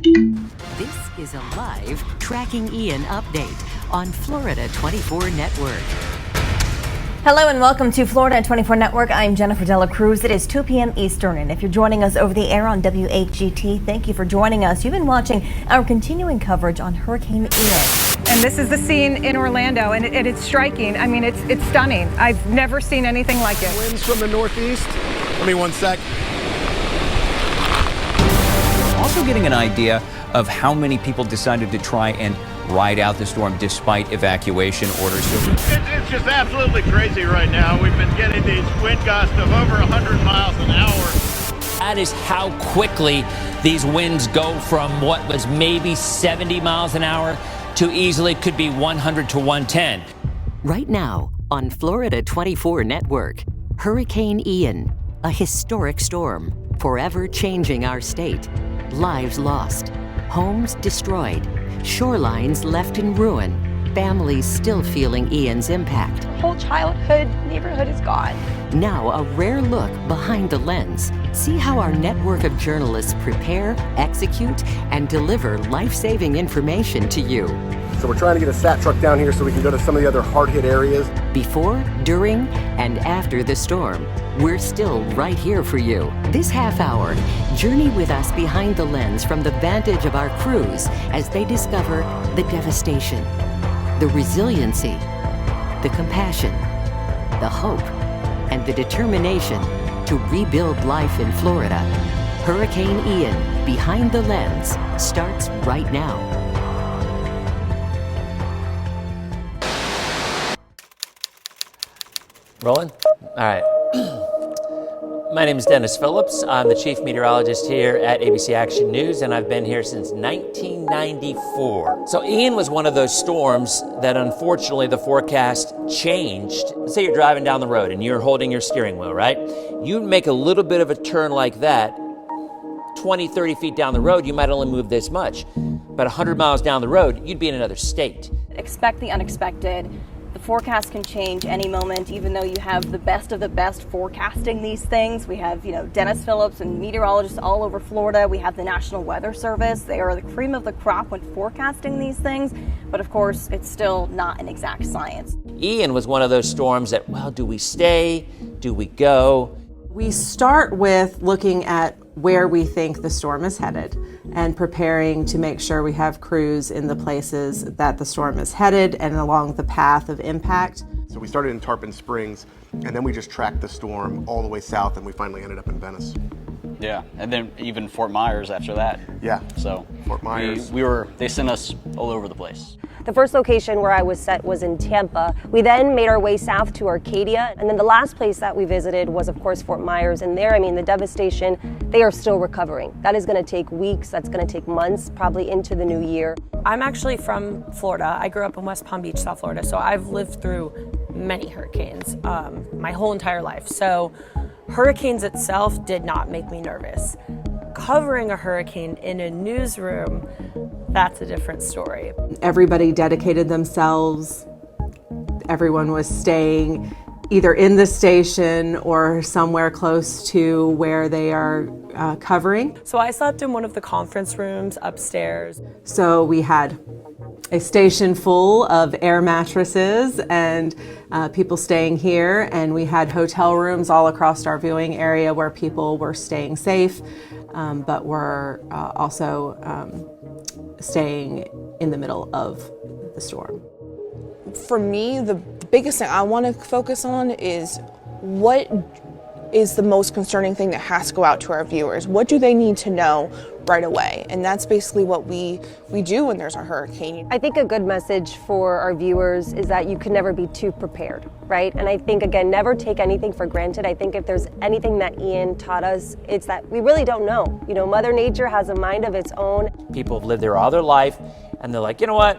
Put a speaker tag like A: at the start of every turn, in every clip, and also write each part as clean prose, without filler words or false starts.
A: This is a live Tracking Ian update on Florida 24 Network.
B: Hello and welcome to Florida 24 Network. I'm Jennifer Dela Cruz. It is 2 p.m. Eastern, and if you're joining us over the air on WHGT, thank you for joining us. You've been watching our continuing coverage on Hurricane Ian.
C: And this is the scene in Orlando, and it's striking. I mean, it's stunning. I've never seen anything like it.
D: Winds from the northeast. Give me 1 sec.
E: Also getting an idea of how many people decided to try and ride out the storm despite evacuation orders.
F: It's just absolutely crazy right now. We've been getting these wind gusts of over 100 miles an hour.
G: That is how quickly these winds go from what was maybe 70 miles an hour to easily could be 100 to 110.
A: Right now on Florida 24 Network, Hurricane Ian, a historic storm, forever changing our state. Lives lost, homes destroyed, shorelines left in ruin, families still feeling Ian's impact.
H: Whole childhood, neighborhood is gone.
A: Now a rare look behind the lens. See how our network of journalists prepare, execute, and deliver life-saving information to you.
D: So we're trying to get a SAT truck down here so we can go to some of the other hard-hit areas.
A: Before, during, and after the storm, we're still right here for you. This half hour, journey with us behind the lens from the vantage of our crews as they discover the devastation, the resiliency, the compassion, the hope, and the determination to rebuild life in Florida. Hurricane Ian, Behind the Lens, starts right now.
G: Rolling? All right. My name is Dennis Phillips. I'm the chief meteorologist here at ABC Action News, and I've been here since 1994. So Ian was one of those storms that unfortunately the forecast changed. Let's say you're driving down the road and you're holding your steering wheel, right? You make a little bit of a turn like that, 20, 30 feet down the road, you might only move this much. But 100 miles down the road, you'd be in another state.
H: Expect the unexpected. The forecast can change any moment, even though you have the best of the best forecasting these things. We have, Dennis Phillips and meteorologists all over Florida. We have the National Weather Service. They are the cream of the crop when forecasting these things. But of course, it's still not an exact science.
G: Ian was one of those storms that, well, do we stay? Do we go?
I: We start with looking at where we think the storm is headed and preparing to make sure we have crews in the places that the storm is headed and along the path of impact.
D: So we started in Tarpon Springs, and then we just tracked the storm all the way south, and we finally ended up in Venice.
J: Yeah, and then even Fort Myers after that.
D: Yeah.
J: So
D: Fort Myers.
J: They sent us all over the place.
K: The first location where I was set was in Tampa. We then made our way south to Arcadia, and then the last place that we visited was, of course, Fort Myers. And there, the devastation, they are still recovering. That is going to take weeks, that's going to take months, probably into the new year.
L: I'm actually from Florida. I grew up in West Palm Beach, South Florida, so I've lived through many hurricanes my whole entire life. So hurricanes itself did not make me nervous. Covering a hurricane in a newsroom, that's a different story.
I: Everybody dedicated themselves. Everyone was staying either in the station or somewhere close to where they are covering.
L: So I slept in one of the conference rooms upstairs.
I: So we had a station full of air mattresses and people staying here, and we had hotel rooms all across our viewing area where people were staying safe, but were also staying in the middle of the storm.
M: For me, the biggest thing I want to focus on is what is the most concerning thing that has to go out to our viewers. What do they need to know right away? And that's basically what we do when there's a hurricane.
K: I think a good message for our viewers is that you can never be too prepared, right? And I think, again, never take anything for granted. I think if there's anything that Ian taught us, it's that we really don't know. Mother Nature has a mind of its own.
G: People have lived there all their life, and they're like, you know what?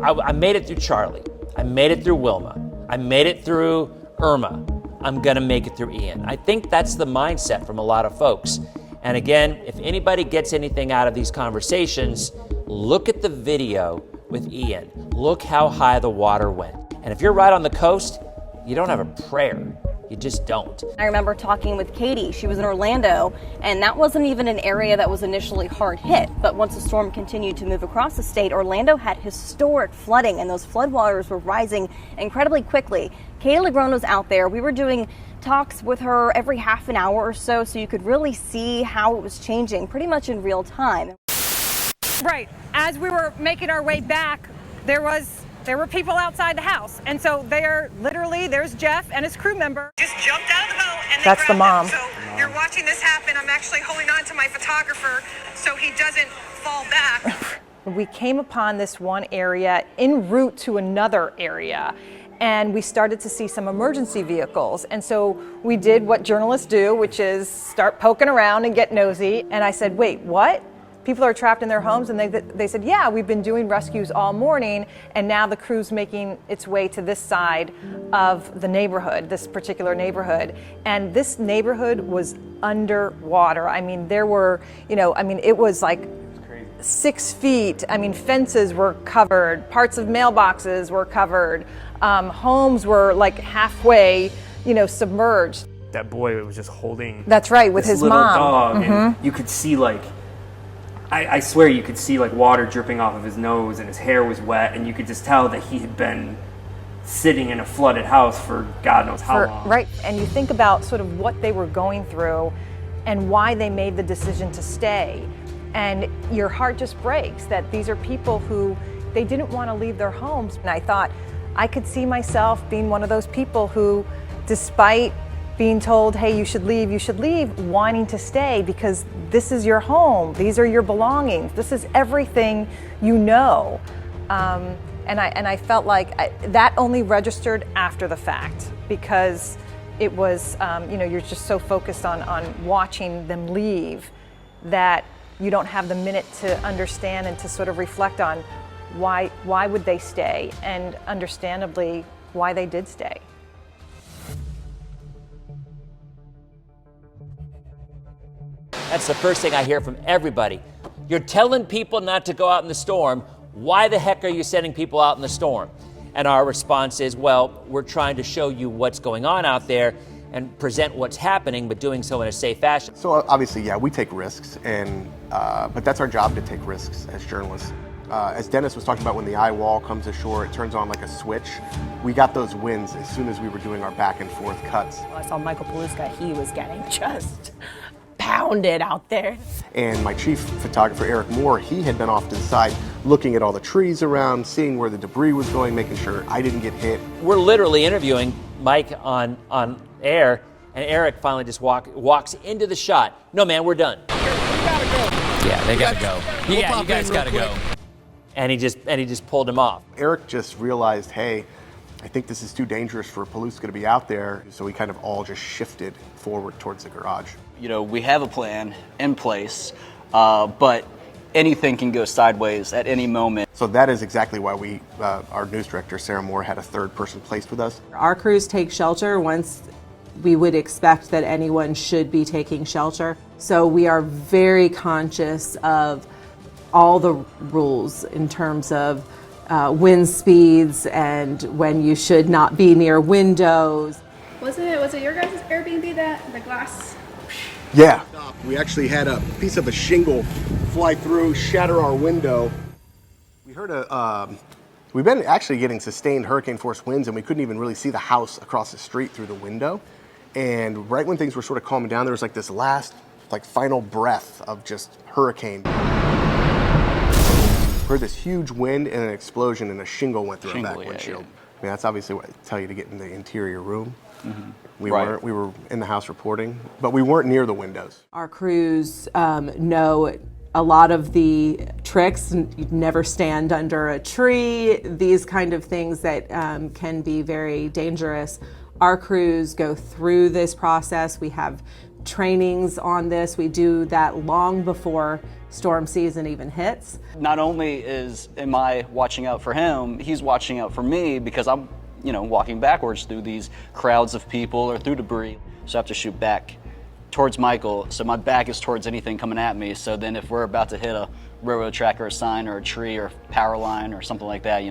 G: I made it through Charlie. I made it through Wilma. I made it through Irma. I'm gonna make it through Ian. I think that's the mindset from a lot of folks. And again, if anybody gets anything out of these conversations, look at the video with Ian. Look how high the water went. And if you're right on the coast, you don't have a prayer. You just don't.
H: I remember talking with Katie. She was in Orlando, and that wasn't even an area that was initially hard hit. But once the storm continued to move across the state, Orlando had historic flooding, and those floodwaters were rising incredibly quickly. Katie Legron was out there. We were doing talks with her every half an hour or so you could really see how it was changing pretty much in real time.
C: Right. As we were making our way back, there were people outside the house. And so there's Jeff and his crew member. Just jumped out of the boat and
L: That's the mom.
C: So you're watching this happen. I'm actually holding on to my photographer so he doesn't fall back. We came upon this one area en route to another area, and we started to see some emergency vehicles. And so we did what journalists do, which is start poking around and get nosy. And I said, wait, what? People are trapped in their homes? And they said, yeah, we've been doing rescues all morning, and now the crew's making its way to this side of the neighborhood, this particular neighborhood. And this neighborhood was underwater. I mean, there were, it was like 6 feet. I mean, fences were covered, parts of mailboxes were covered, homes were like halfway, submerged.
N: That boy was just holding.
C: That's right, with his
N: little
C: mom.
N: Dog, and you could see I swear you could see water dripping off of his nose, and his hair was wet, and you could just tell that he had been sitting in a flooded house for God knows how long.
C: Right, and you think about sort of what they were going through and why they made the decision to stay. And your heart just breaks that these are people who they didn't want to leave their homes. And I thought I could see myself being one of those people who, despite being told, hey, you should leave, wanting to stay because this is your home. These are your belongings. This is everything you know. And I felt like that only registered after the fact because it was, you're just so focused on watching them leave that you don't have the minute to understand and to sort of reflect on why would they stay, and understandably why they did stay.
G: That's the first thing I hear from everybody. You're telling people not to go out in the storm. Why the heck are you sending people out in the storm? And our response is, well, we're trying to show you what's going on out there and present what's happening, but doing so in a safe fashion.
D: So obviously, yeah, we take risks, and but that's our job to take risks as journalists. As Dennis was talking about, when the eye wall comes ashore, it turns on like a switch. We got those winds as soon as we were doing our back and forth cuts.
L: I saw Michael Paluska, he was getting just pounded out there.
D: And my chief photographer, Eric Moore, he had been off to the side looking at all the trees around, seeing where the debris was going, making sure I didn't get hit.
G: We're literally interviewing Mike on air, and Eric finally just walks into the shot. No, man, we're done.
O: We gotta go.
G: Yeah, they gotta go.
O: We'll
G: Yeah, you guys gotta go. And he just pulled him off.
D: Eric just realized, hey, I think this is too dangerous for Paluska to be out there. So we kind of all just shifted forward towards the garage.
J: We have a plan in place, but anything can go sideways at any moment.
D: So that is exactly why our news director, Sarah Moore, had a third person placed with us.
I: Our crews take shelter once we would expect that anyone should be taking shelter. So we are very conscious of all the rules in terms of wind speeds and when you should not be near windows.
P: Was it your guys' Airbnb that the glass?
D: Yeah. We actually had a piece of a shingle fly through, shatter our window. We heard we've been actually getting sustained hurricane force winds, and we couldn't even really see the house across the street through the window. And right when things were sort of calming down, there was like this last, final breath of just hurricane. We heard this huge wind and an explosion, and a shingle went through our back windshield. Yeah. I mean, that's obviously what I tell you to get in the interior room. Mm-hmm. We were in the house reporting, but we weren't near the windows.
I: Our crews know a lot of the tricks. You'd never stand under a tree, these kind of things that can be very dangerous. Our crews go through this process. We have trainings on this. We do that long before storm season even hits.
J: Not only am I watching out for him, he's watching out for me because I'm walking backwards through these crowds of people or through debris. So I have to shoot back towards Michael. So my back is towards anything coming at me. So then if we're about to hit a railroad track or a sign or a tree or power line or something like that,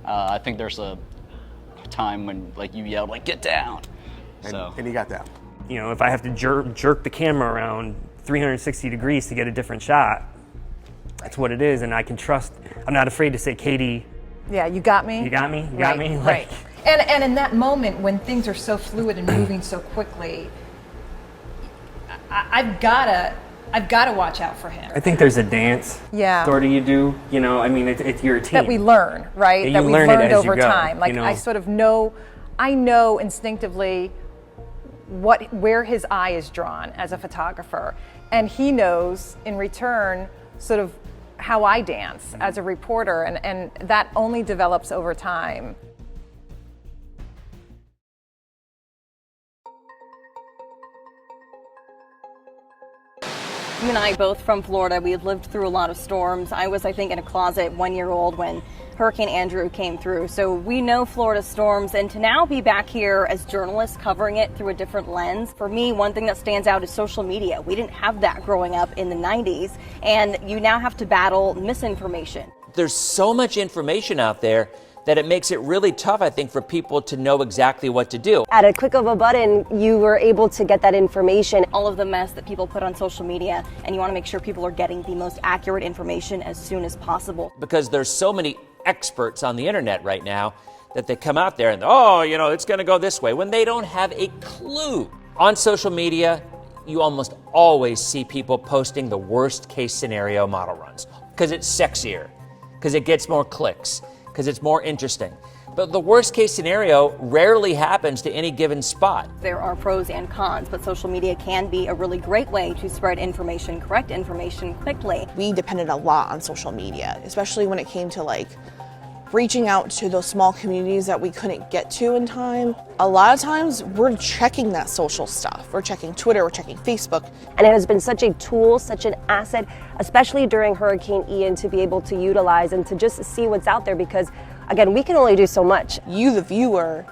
J: I think there's a time when you yelled, get down. So.
D: And you got that.
N: You know, if I have to jerk the camera around 360 degrees to get a different shot, that's what it is, and I can trust. I'm not afraid to say, Katie.
C: Yeah, you got me.
N: You got me. You
C: right,
N: got me.
C: Right. And in that moment when things are so fluid and moving so quickly, I've got to watch out for him.
N: I think there's a dance.
C: Yeah.
N: Sort of you do. You know, I mean, it's your team.
C: That we learn, right?
N: Yeah,
C: that
N: you
C: we've
N: learn it
C: learned
N: as
C: over
N: you go,
C: time. Like
N: you know?
C: I sort of know, I know instinctively where his eye is drawn as a photographer, and he knows in return sort of how I dance as a reporter, and that only develops over time.
H: You and I both from Florida. We had lived through a lot of storms. I was, I think, in a closet 1 year old when Hurricane Andrew came through. So we know Florida storms, and to now be back here as journalists covering it through a different lens, for me, one thing that stands out is social media. We didn't have that growing up in the 90s, and you now have to battle misinformation.
G: There's so much information out there that it makes it really tough, I think, for people to know exactly what to do.
K: At a click of a button, you were able to get that information.
H: All of the mess that people put on social media, and you want to make sure people are getting the most accurate information as soon as possible.
G: Because there's so many experts on the internet right now that they come out there and, oh, you know, it's going to go this way, when they don't have a clue. On social media, you almost always see people posting the worst case scenario model runs because it's sexier, because it gets more clicks, because it's more interesting. But the worst case scenario rarely happens to any given spot.
H: There are pros and cons, but social media can be a really great way to spread information, correct information quickly.
M: We depended a lot on social media, especially when it came to like reaching out to those small communities that we couldn't get to in time. A lot of times we're checking that social stuff. We're checking Twitter, we're checking Facebook.
K: And it has been such a tool, such an asset, especially during Hurricane Ian, to be able to utilize and to just see what's out there, because again, we can only do so much.
M: You, the viewer,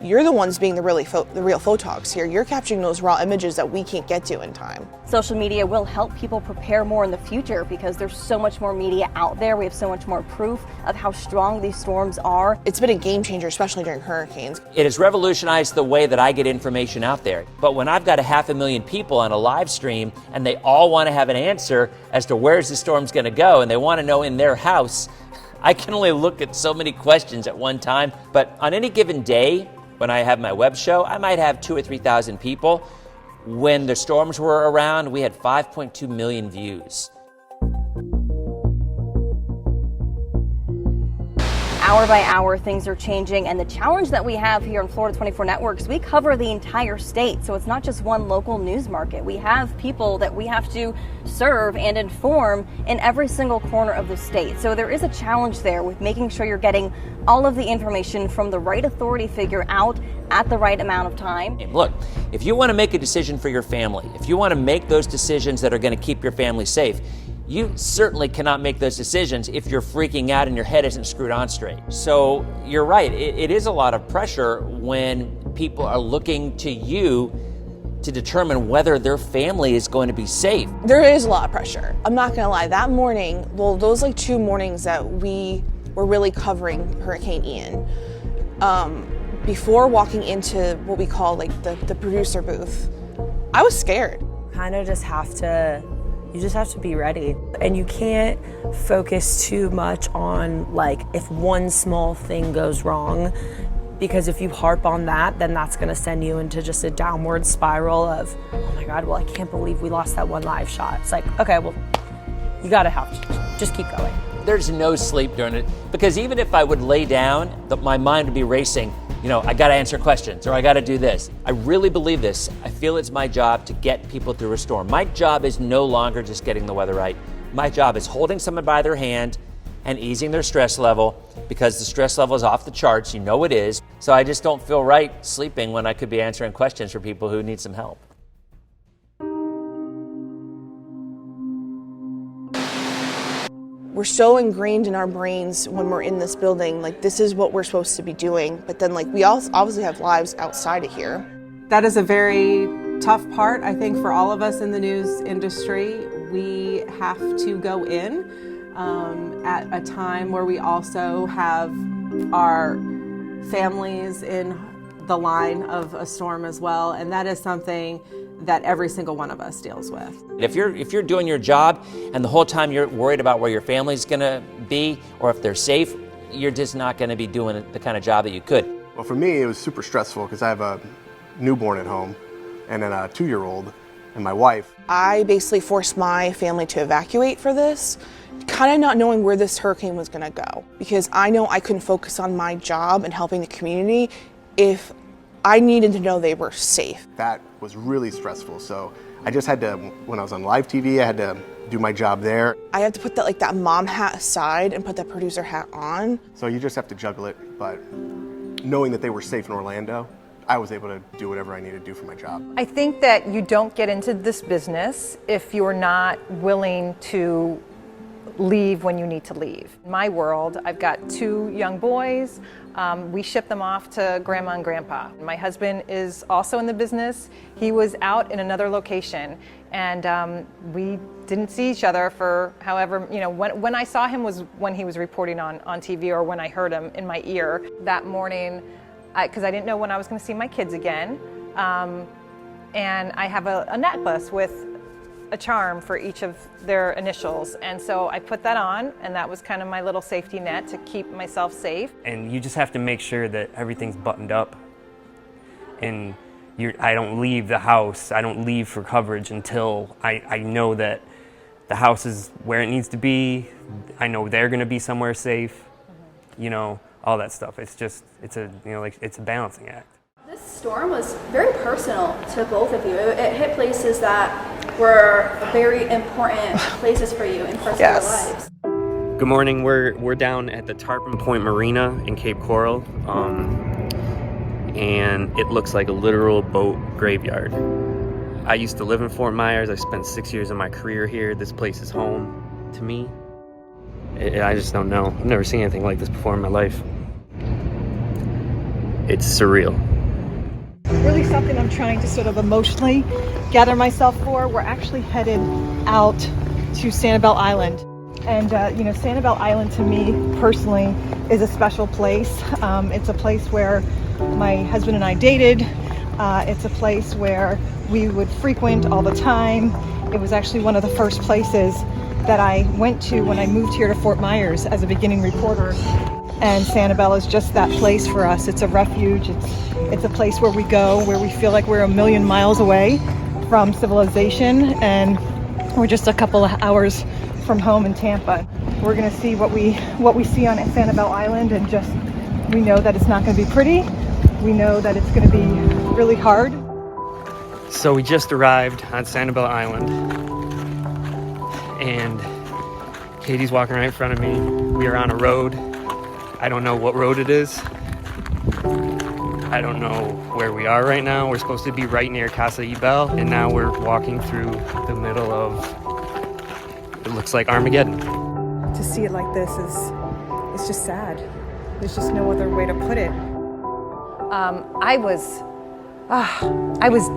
M: you're the ones being the real photogs here. You're capturing those raw images that we can't get to in time.
H: Social media will help people prepare more in the future because there's so much more media out there. We have so much more proof of how strong these storms are.
M: It's been a game changer, especially during hurricanes.
G: It has revolutionized the way that I get information out there. But when I've got 500,000 people on a live stream and they all want to have an answer as to where's the storm's going to go, and they want to know in their house, I can only look at so many questions at one time. But on any given day, when I have my web show, I might have 2,000 or 3,000 people. When the storms were around, we had 5.2 million views.
H: Hour by hour, things are changing, and the challenge that we have here on Florida 24 Network is we cover the entire state, so it's not just one local news market. We have people that we have to serve and inform in every single corner of the state. So there is a challenge there with making sure you're getting all of the information from the right authority figure out at the right amount of time.
G: Look, if you want to make a decision for your family, if you want to make those decisions that are going to keep your family safe, you certainly cannot make those decisions if you're freaking out and your head isn't screwed on straight. So you're right, it is a lot of pressure when people are looking to you to determine whether their family is going to be safe.
M: There is a lot of pressure. I'm not gonna lie, that morning, well, those like 2 mornings that we were really covering Hurricane Ian, before walking into what we call like the producer booth, I was scared.
L: Kind of just have to, you just have to be ready. And you can't focus too much on like if one small thing goes wrong, because if you harp on that, then that's gonna send you into just a downward spiral of, oh my God, well, I can't believe we lost that one live shot. It's like, okay, well, you gotta have to just keep going.
G: There's no sleep during it, because even if I would lay down, my mind would be racing. You know, I gotta answer questions, or I gotta do this. I really believe this. I feel it's my job to get people through a storm. My job is no longer just getting the weather right. My job is holding someone by their hand and easing their stress level, because the stress level is off the charts, you know it is. So I just don't feel right sleeping when I could be answering questions for people who need some help.
M: We're so ingrained in our brains when we're in this building, like this is what we're supposed to be doing, but then like we also obviously have lives outside of here.
I: That is a very tough part, I think, for all of us in the news industry. We have to go in at a time where we also have our families in the line of a storm as well, and that is something that every single one of us deals with.
G: If you're doing your job and the whole time you're worried about where your family's gonna be or if they're safe, you're just not gonna be doing the kind of job that you could.
D: Well, for me, it was super stressful because I have a newborn at home and then a 2-year-old and my wife.
M: I basically forced my family to evacuate for this, kind of not knowing where this hurricane was gonna go, because I know I couldn't focus on my job and helping the community if I needed to know they were safe.
D: That was really stressful, so I just had to, when I was on live TV, I had to do my job there.
M: I had to put that mom hat aside and put that producer hat on.
D: So you just have to juggle it, but knowing that they were safe in Orlando, I was able to do whatever I needed to do for my job.
C: I think that you don't get into this business if you're not willing to leave when you need to leave. In my world, I've got 2 young boys. We ship them off to Grandma and Grandpa. My husband is also in the business. He was out in another location, and we didn't see each other for however, when I saw him was when he was reporting on TV or when I heard him in my ear that morning, because I didn't know when I was going to see my kids again. And I have a necklace with a charm for each of their initials, and so I put that on, and that was kind of my little safety net to keep myself safe.
N: And you just have to make sure that everything's buttoned up, and I don't leave the house, I don't leave for coverage until I know that the house is where it needs to be, I know they're going to be somewhere safe, all that stuff. It's a balancing act.
P: This storm was very personal to both of you. It hit places that were very important places for you in parts of your lives.
N: Good morning. We're down at the Tarpon Point Marina in Cape Coral, and it looks like a literal boat graveyard. I used to live in Fort Myers. I spent 6 years of my career here. This place is home to me. I just don't know. I've never seen anything like this before in my life. It's surreal.
C: Really something I'm trying to sort of emotionally gather myself for. We're actually headed out to Sanibel Island. And, Sanibel Island to me personally is a special place. It's a place where my husband and I dated. It's a place where we would frequent all the time. It was actually one of the first places that I went to when I moved here to Fort Myers as a beginning reporter. And Sanibel is just that place for us. It's a refuge. It's a place where we go, where we feel like we're a million miles away from civilization, and we're just a couple of hours from home in Tampa. We're gonna see what we see on Sanibel Island, and we know that it's not gonna be pretty. We know that it's gonna be really hard.
N: So we just arrived on Sanibel Island, and Katie's walking right in front of me. We are on a road. I don't know what road it is. I don't know where we are right now. We're supposed to be right near Casa Ibel, and now we're walking through the middle of, it looks like Armageddon.
C: To see it like this it's just sad. There's just no other way to put it. I was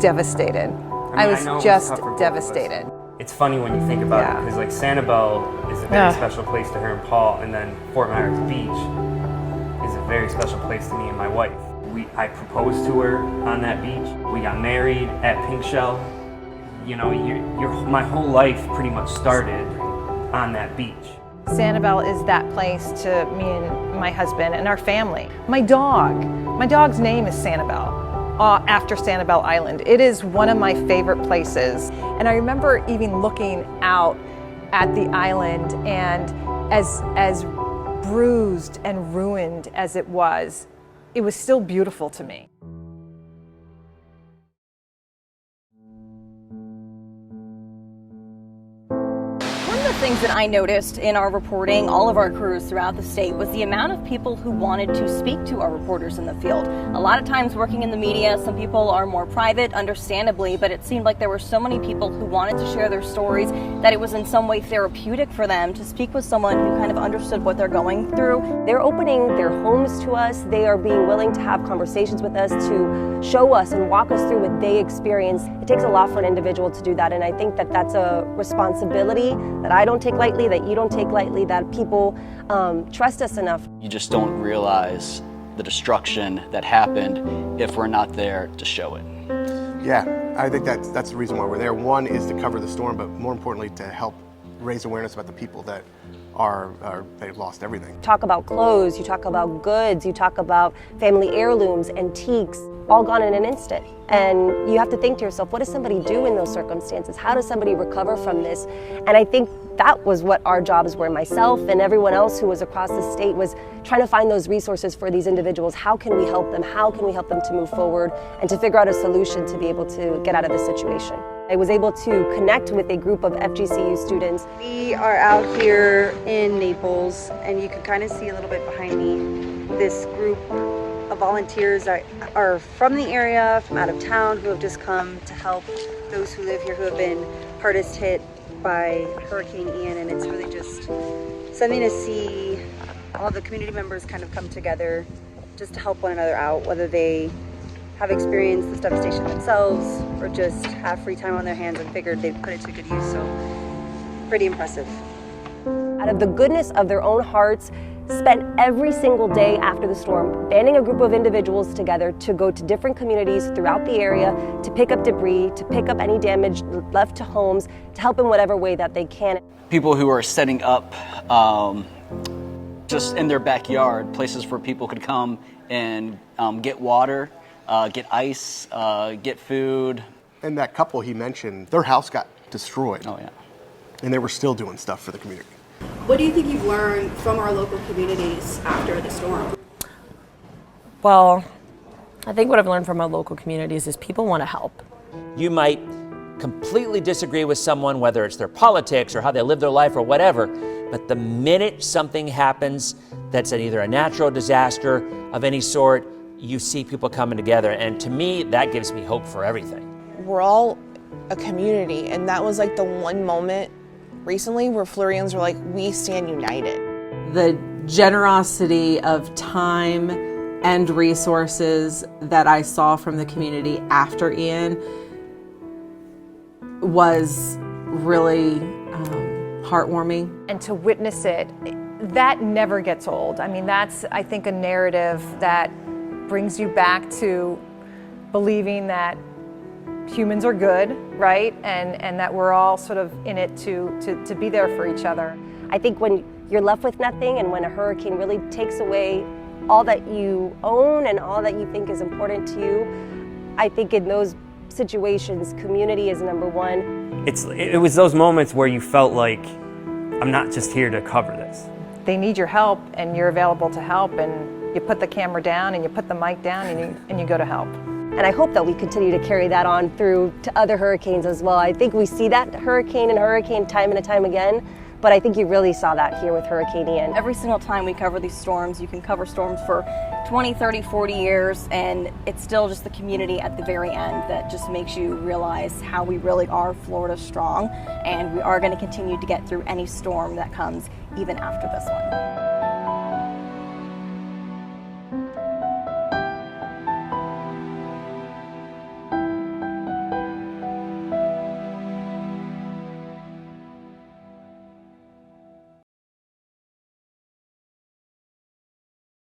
C: devastated. I was just devastated.
N: It's funny when you think about it, because like Sanibel is a very special place to her and Paul, and then Fort Myers Beach is a very special place to me and my wife. I proposed to her on that beach. We got married at Pink Shell. My whole life pretty much started on that beach.
C: Sanibel is that place to me and my husband and our family. My dog's name is Sanibel. After Sanibel Island. It is one of my favorite places. And I remember even looking out at the island, and as bruised and ruined as it was still beautiful to me.
H: Things that I noticed in our reporting, all of our crews throughout the state, was the amount of people who wanted to speak to our reporters in the field. A lot of times working in the media, some people are more private, understandably, but it seemed like there were so many people who wanted to share their stories that it was in some way therapeutic for them to speak with someone who kind of understood what they're going through.
K: They're opening their homes to us. They are being willing to have conversations with us, to show us and walk us through what they experience. It takes a lot for an individual to do that, and I think that that's a responsibility that I don't take lightly, that you don't take lightly, that people trust us enough.
J: You just don't realize the destruction that happened if we're not there to show it.
D: Yeah, I think that's the reason why we're there. One is to cover the storm, but more importantly to help raise awareness about the people that they've lost everything.
K: Talk about clothes, you talk about goods, you talk about family heirlooms, antiques, all gone in an instant. And you have to think to yourself, what does somebody do in those circumstances? How does somebody recover from this? And I think that was what our jobs were. Myself and everyone else who was across the state was trying to find those resources for these individuals. How can we help them? How can we help them to move forward and to figure out a solution to be able to get out of this situation? I was able to connect with a group of FGCU students.
Q: We are out here in Naples, and you can kind of see a little bit behind me this group of volunteers that are from the area, from out of town, who have just come to help those who live here who have been hardest hit by Hurricane Ian. And it's really just something to see all the community members kind of come together just to help one another out, whether they have experienced this devastation themselves or just have free time on their hands and figured they'd put it to good use. So pretty impressive.
K: Out of the goodness of their own hearts, spent every single day after the storm banding a group of individuals together to go to different communities throughout the area to pick up debris, to pick up any damage left to homes, to help in whatever way that they can.
J: People who are setting up just in their backyard, places where people could come and get water, get ice, get food.
D: And that couple he mentioned, their house got destroyed.
J: Oh yeah.
D: And they were still doing stuff for the community.
P: What do you think you've learned from our local communities after the storm?
L: Well, I think what I've learned from our local communities is people want to help.
G: You might completely disagree with someone, whether it's their politics or how they live their life or whatever, but the minute something happens that's either a natural disaster of any sort, you see people coming together. And to me, that gives me hope for everything.
M: We're all a community, and that was like the one moment recently where Floridians were like, we stand united.
I: The generosity of time and resources that I saw from the community after Ian was really heartwarming.
C: And to witness it, that never gets old. I mean, that's, I think, a narrative that brings you back to believing that humans are good, right? And that we're all sort of in it to be there for each other.
K: I think when you're left with nothing and when a hurricane really takes away all that you own and all that you think is important to you, I think in those situations, community is number one.
N: It was those moments where you felt like, I'm not just here to cover this.
C: They need your help, and you're available to help, and you put the camera down and you put the mic down and you go to help.
K: And I hope that we continue to carry that on through to other hurricanes as well. I think we see that hurricane time and time again, but I think you really saw that here with Hurricane Ian.
H: Every single time we cover these storms, you can cover storms for 20, 30, 40 years, and it's still just the community at the very end that just makes you realize how we really are Florida strong, and we are going to continue to get through any storm that comes even after this one.